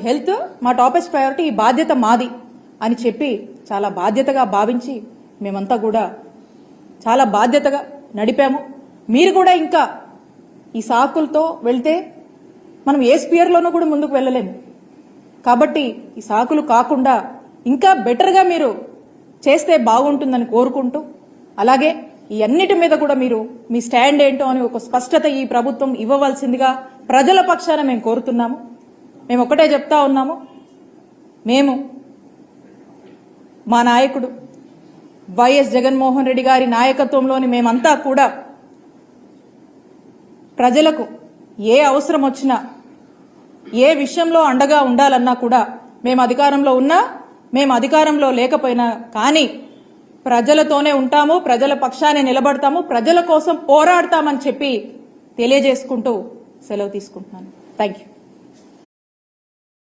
Health మా toppest priority, ఈ బాధ్యత మాది అని చెప్పి చాలా బాధ్యతగా భావించి మేమంతా కూడా చాలా బాధ్యతగా నడిపాము. మీరు కూడా ఇంకా ఈ సాకులతో వెళ్తే మనం ఏ స్పియర్లోనూ కూడా ముందుకు వెళ్ళలేము. కాబట్టి ఈ సాకులు కాకుండా ఇంకా బెటర్గా మీరు చేస్తే బాగుంటుందని కోరుకుంటూ, అలాగే ఈ అన్నిటి మీద కూడా మీరు మీ స్టాండ్ ఏంటో అని ఒక స్పష్టత ఈ ప్రభుత్వం ఇవ్వవలసిందిగా ప్రజల పక్షాన మేము కోరుతున్నాము. మేము ఒకటే చెప్తా ఉన్నాము, మేము మా నాయకుడు వైఎస్ జగన్మోహన్ రెడ్డి గారి నాయకత్వంలోని మేమంతా కూడా ప్రజలకు ఏ అవసరం వచ్చినా, ఏ విషయంలో అండగా ఉండాలన్నా కూడా మేము అధికారంలో ఉన్నా, మేము అధికారంలో లేకపోయినా కానీ ప్రజలతోనే ఉంటాము, ప్రజల పక్షానే నిలబడతాము, ప్రజల కోసం పోరాడతామని చెప్పి తెలియజేసుకుంటూ సెలవు తీసుకుంటున్నాను. Thank you.